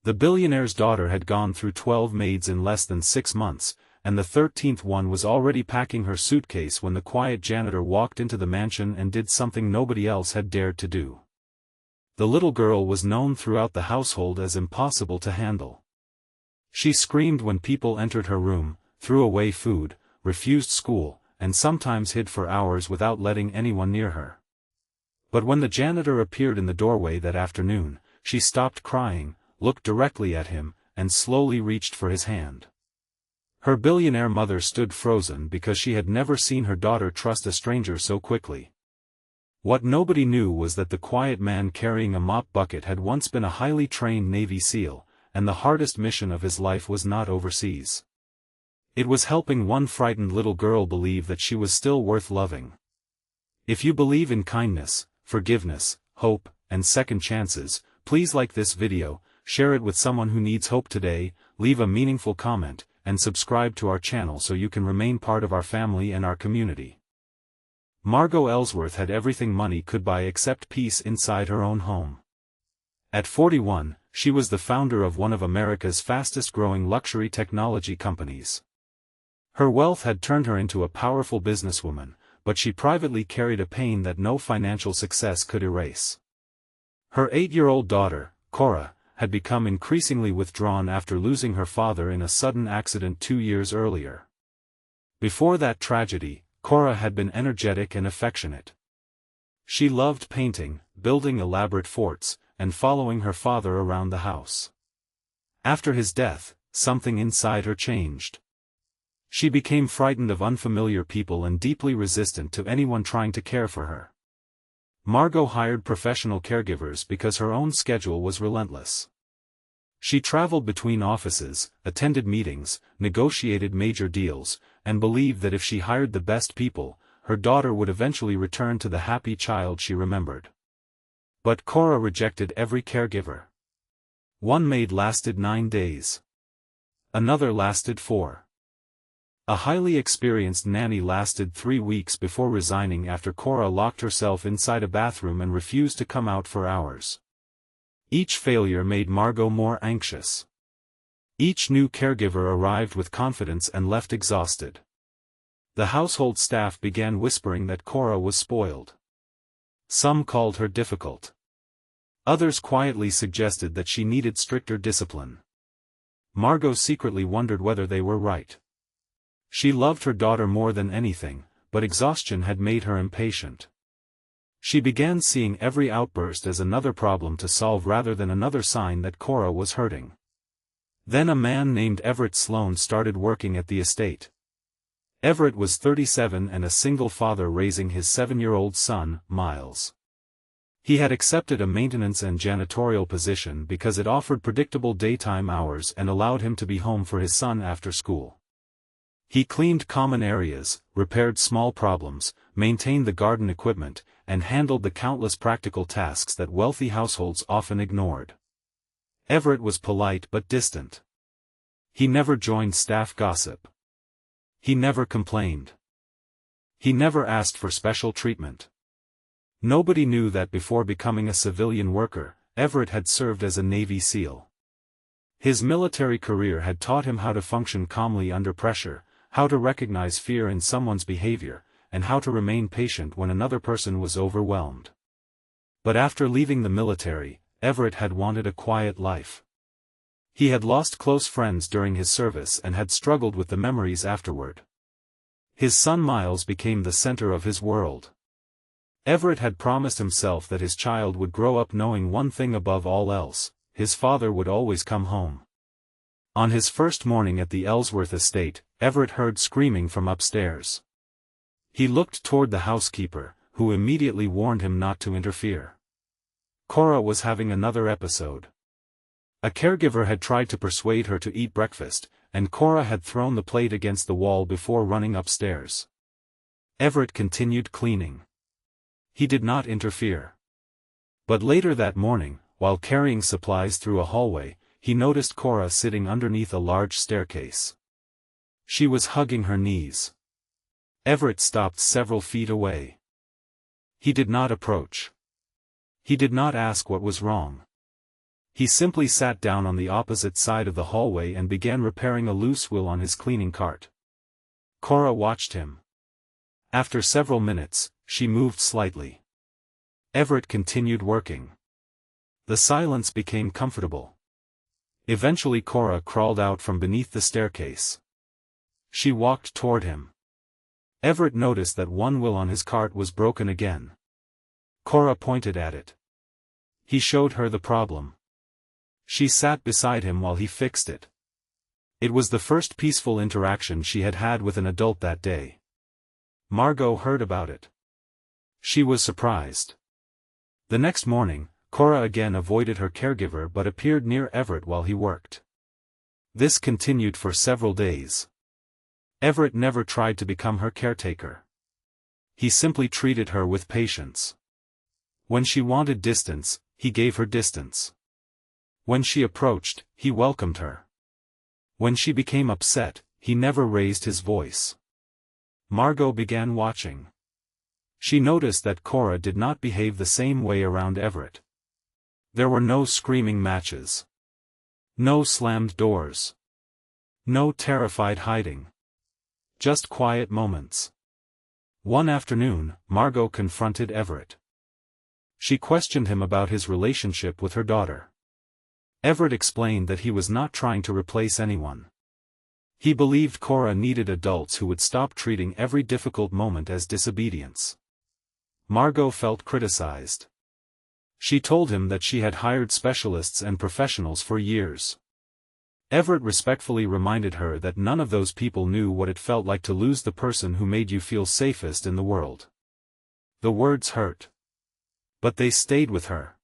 The billionaire's daughter had gone through 12 maids in less than 6 months, and the 13th one was already packing her suitcase when the quiet janitor walked into the mansion and did something nobody else had dared to do. The little girl was known throughout the household as impossible to handle. She screamed when people entered her room, threw away food, refused school, and sometimes hid for hours without letting anyone near her. But when the janitor appeared in the doorway that afternoon, she stopped crying, looked directly at him, and slowly reached for his hand. Her billionaire mother stood frozen because she had never seen her daughter trust a stranger so quickly. What nobody knew was that the quiet man carrying a mop bucket had once been a highly trained Navy SEAL, and the hardest mission of his life was not overseas. It was helping one frightened little girl believe that she was still worth loving. If you believe in kindness, forgiveness, hope, and second chances, please like this video, share it with someone who needs hope today, leave a meaningful comment, and subscribe to our channel so you can remain part of our family and our community. Margot Ellsworth had everything money could buy except peace inside her own home. At 41, she was the founder of one of America's fastest-growing luxury technology companies. Her wealth had turned her into a powerful businesswoman, but she privately carried a pain that no financial success could erase. Her 8-year-old daughter, Cora, had become increasingly withdrawn after losing her father in a sudden accident 2 years earlier. Before that tragedy, Cora had been energetic and affectionate. She loved painting, building elaborate forts, and following her father around the house. After his death, something inside her changed. She became frightened of unfamiliar people and deeply resistant to anyone trying to care for her. Margot hired professional caregivers because her own schedule was relentless. She traveled between offices, attended meetings, negotiated major deals, and believed that if she hired the best people, her daughter would eventually return to the happy child she remembered. But Cora rejected every caregiver. One maid lasted 9 days. Another lasted 4. A highly experienced nanny lasted 3 weeks before resigning after Cora locked herself inside a bathroom and refused to come out for hours. Each failure made Margot more anxious. Each new caregiver arrived with confidence and left exhausted. The household staff began whispering that Cora was spoiled. Some called her difficult. Others quietly suggested that she needed stricter discipline. Margot secretly wondered whether they were right. She loved her daughter more than anything, but exhaustion had made her impatient. She began seeing every outburst as another problem to solve rather than another sign that Cora was hurting. Then a man named Everett Sloan started working at the estate. Everett was 37 and a single father raising his 7-year-old son, Miles. He had accepted a maintenance and janitorial position because it offered predictable daytime hours and allowed him to be home for his son after school. He cleaned common areas, repaired small problems, maintained the garden equipment, and handled the countless practical tasks that wealthy households often ignored. Everett was polite but distant. He never joined staff gossip. He never complained. He never asked for special treatment. Nobody knew that before becoming a civilian worker, Everett had served as a Navy SEAL. His military career had taught him how to function calmly under pressure, how to recognize fear in someone's behavior, and how to remain patient when another person was overwhelmed. But after leaving the military, Everett had wanted a quiet life. He had lost close friends during his service and had struggled with the memories afterward. His son Miles became the center of his world. Everett had promised himself that his child would grow up knowing one thing above all else: his father would always come home. On his first morning at the Ellsworth estate, Everett heard screaming from upstairs. He looked toward the housekeeper, who immediately warned him not to interfere. Cora was having another episode. A caregiver had tried to persuade her to eat breakfast, and Cora had thrown the plate against the wall before running upstairs. Everett continued cleaning. He did not interfere. But later that morning, while carrying supplies through a hallway, he noticed Cora sitting underneath a large staircase. She was hugging her knees. Everett stopped several feet away. He did not approach. He did not ask what was wrong. He simply sat down on the opposite side of the hallway and began repairing a loose wheel on his cleaning cart. Cora watched him. After several minutes, she moved slightly. Everett continued working. The silence became comfortable. Eventually Cora crawled out from beneath the staircase. She walked toward him. Everett noticed that one wheel on his cart was broken again. Cora pointed at it. He showed her the problem. She sat beside him while he fixed it. It was the first peaceful interaction she had had with an adult that day. Margot heard about it. She was surprised. The next morning, Cora again avoided her caregiver but appeared near Everett while he worked. This continued for several days. Everett never tried to become her caretaker. He simply treated her with patience. When she wanted distance, he gave her distance. When she approached, he welcomed her. When she became upset, he never raised his voice. Margot began watching. She noticed that Cora did not behave the same way around Everett. There were no screaming matches. No slammed doors. No terrified hiding. Just quiet moments. One afternoon, Margot confronted Everett. She questioned him about his relationship with her daughter. Everett explained that he was not trying to replace anyone. He believed Cora needed adults who would stop treating every difficult moment as disobedience. Margot felt criticized. She told him that she had hired specialists and professionals for years. Everett respectfully reminded her that none of those people knew what it felt like to lose the person who made you feel safest in the world. The words hurt. But they stayed with her.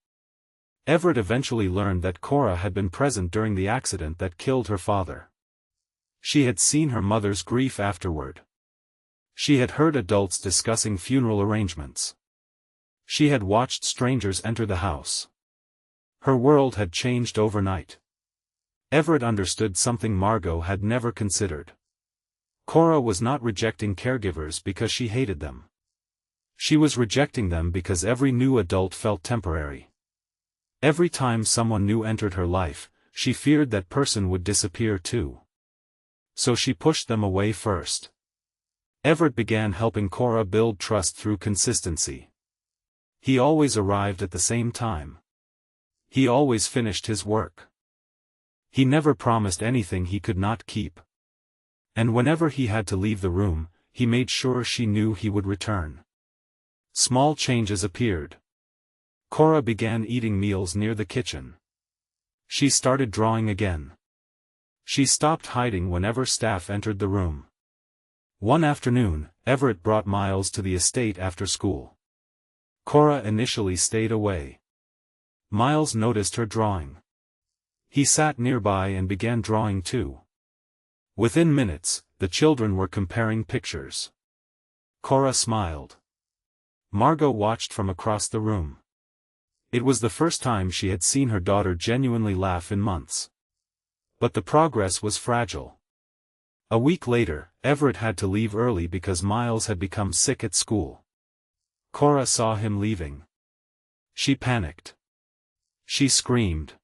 Everett eventually learned that Cora had been present during the accident that killed her father. She had seen her mother's grief afterward. She had heard adults discussing funeral arrangements. She had watched strangers enter the house. Her world had changed overnight. Everett understood something Margot had never considered. Cora was not rejecting caregivers because she hated them. She was rejecting them because every new adult felt temporary. Every time someone new entered her life, she feared that person would disappear too. So she pushed them away first. Everett began helping Cora build trust through consistency. He always arrived at the same time. He always finished his work. He never promised anything he could not keep. And whenever he had to leave the room, he made sure she knew he would return. Small changes appeared. Cora began eating meals near the kitchen. She started drawing again. She stopped hiding whenever staff entered the room. One afternoon, Everett brought Miles to the estate after school. Cora initially stayed away. Miles noticed her drawing. He sat nearby and began drawing too. Within minutes, the children were comparing pictures. Cora smiled. Margot watched from across the room. It was the first time she had seen her daughter genuinely laugh in months. But the progress was fragile. A week later, Everett had to leave early because Miles had become sick at school. Cora saw him leaving. She panicked. She screamed.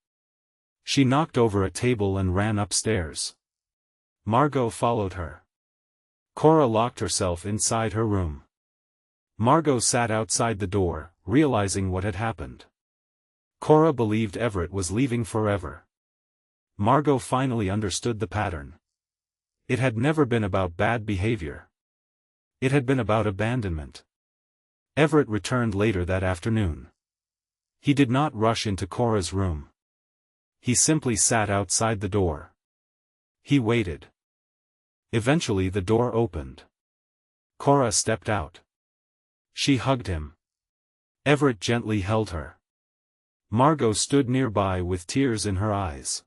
She knocked over a table and ran upstairs. Margot followed her. Cora locked herself inside her room. Margot sat outside the door, realizing what had happened. Cora believed Everett was leaving forever. Margot finally understood the pattern. It had never been about bad behavior. It had been about abandonment. Everett returned later that afternoon. He did not rush into Cora's room. He simply sat outside the door. He waited. Eventually the door opened. Cora stepped out. She hugged him. Everett gently held her. Margot stood nearby with tears in her eyes.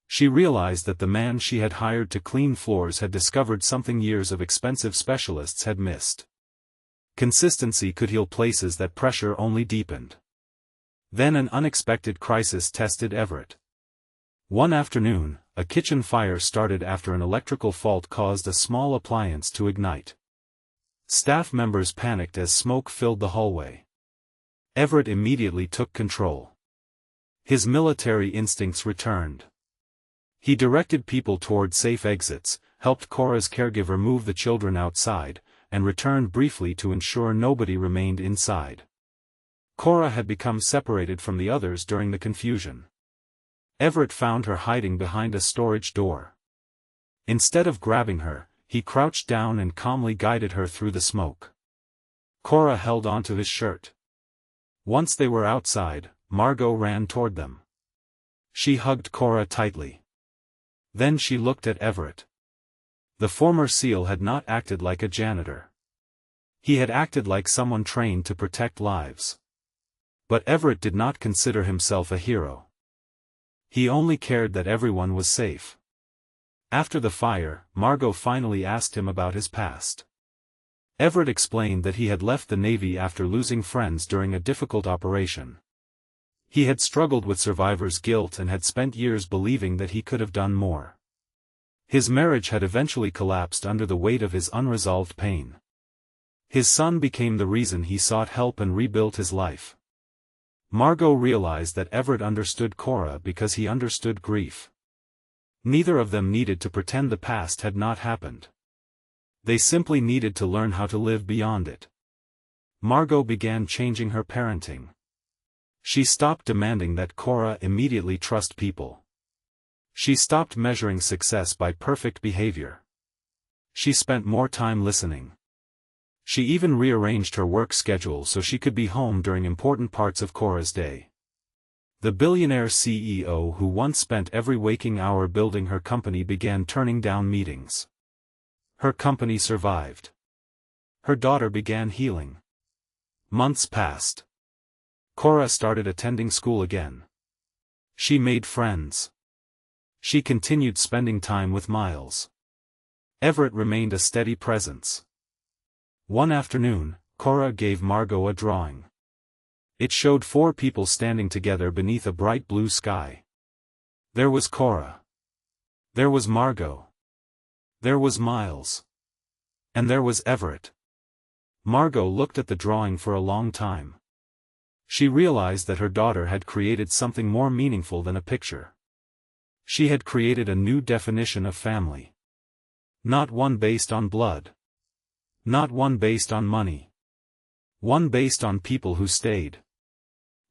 She realized that the man she had hired to clean floors had discovered something years of expensive specialists had missed. Consistency could heal places that pressure only deepened. Then an unexpected crisis tested Everett. One afternoon, a kitchen fire started after an electrical fault caused a small appliance to ignite. Staff members panicked as smoke filled the hallway. Everett immediately took control. His military instincts returned. He directed people toward safe exits, helped Cora's caregiver move the children outside, and returned briefly to ensure nobody remained inside. Cora had become separated from the others during the confusion. Everett found her hiding behind a storage door. Instead of grabbing her, he crouched down and calmly guided her through the smoke. Cora held onto his shirt. Once they were outside, Margot ran toward them. She hugged Cora tightly. Then she looked at Everett. The former SEAL had not acted like a janitor. He had acted like someone trained to protect lives. But Everett did not consider himself a hero. He only cared that everyone was safe. After the fire, Margot finally asked him about his past. Everett explained that he had left the Navy after losing friends during a difficult operation. He had struggled with survivor's guilt and had spent years believing that he could have done more. His marriage had eventually collapsed under the weight of his unresolved pain. His son became the reason he sought help and rebuilt his life. Margot realized that Everett understood Cora because he understood grief. Neither of them needed to pretend the past had not happened. They simply needed to learn how to live beyond it. Margot began changing her parenting. She stopped demanding that Cora immediately trust people. She stopped measuring success by perfect behavior. She spent more time listening. She even rearranged her work schedule so she could be home during important parts of Cora's day. The billionaire CEO who once spent every waking hour building her company began turning down meetings. Her company survived. Her daughter began healing. Months passed. Cora started attending school again. She made friends. She continued spending time with Miles. Everett remained a steady presence. One afternoon, Cora gave Margot a drawing. It showed 4 people standing together beneath a bright blue sky. There was Cora. There was Margot. There was Miles. And there was Everett. Margot looked at the drawing for a long time. She realized that her daughter had created something more meaningful than a picture. She had created a new definition of family. Not one based on blood. Not one based on money. One based on people who stayed.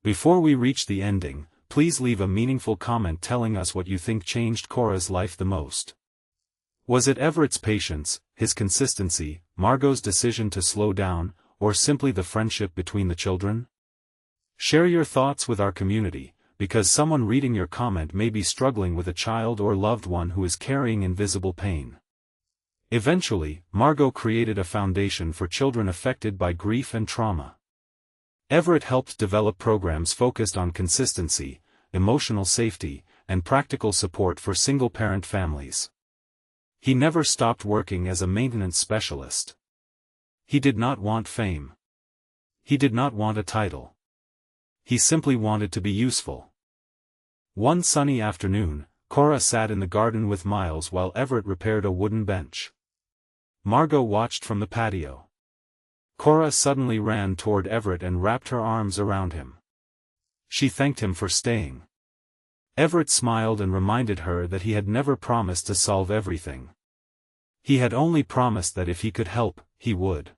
Before we reach the ending, please leave a meaningful comment telling us what you think changed Cora's life the most. Was it Everett's patience, his consistency, Margot's decision to slow down, or simply the friendship between the children? Share your thoughts with our community, because someone reading your comment may be struggling with a child or loved one who is carrying invisible pain. Eventually, Margot created a foundation for children affected by grief and trauma. Everett helped develop programs focused on consistency, emotional safety, and practical support for single-parent families. He never stopped working as a maintenance specialist. He did not want fame. He did not want a title. He simply wanted to be useful. One sunny afternoon, Cora sat in the garden with Miles while Everett repaired a wooden bench. Margot watched from the patio. Cora suddenly ran toward Everett and wrapped her arms around him. She thanked him for staying. Everett smiled and reminded her that he had never promised to solve everything. He had only promised that if he could help, he would.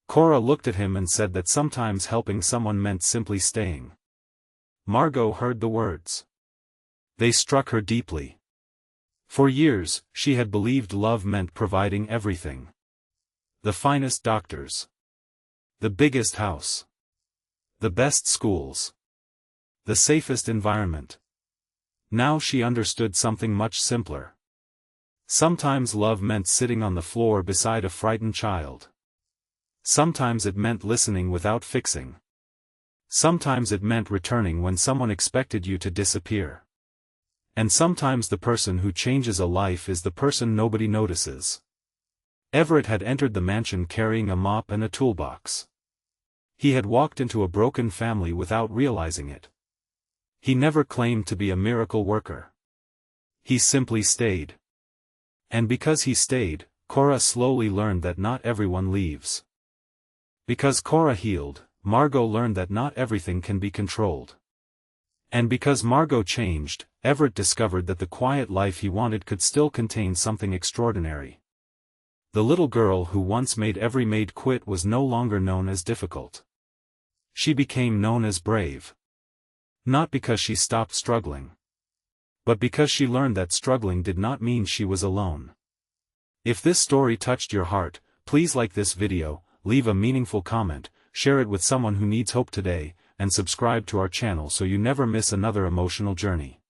Cora looked at him and said that sometimes helping someone meant simply staying. Margot heard the words. They struck her deeply. For years, she had believed love meant providing everything. The finest doctors. The biggest house. The best schools. The safest environment. Now she understood something much simpler. Sometimes love meant sitting on the floor beside a frightened child. Sometimes it meant listening without fixing. Sometimes it meant returning when someone expected you to disappear. And sometimes the person who changes a life is the person nobody notices. Everett had entered the mansion carrying a mop and a toolbox. He had walked into a broken family without realizing it. He never claimed to be a miracle worker. He simply stayed. And because he stayed, Cora slowly learned that not everyone leaves. Because Cora healed, Margot learned that not everything can be controlled. And because Margot changed, Everett discovered that the quiet life he wanted could still contain something extraordinary. The little girl who once made every maid quit was no longer known as difficult. She became known as brave. Not because she stopped struggling, but because she learned that struggling did not mean she was alone. If this story touched your heart, please like this video, leave a meaningful comment, share it with someone who needs hope today, and subscribe to our channel so you never miss another emotional journey.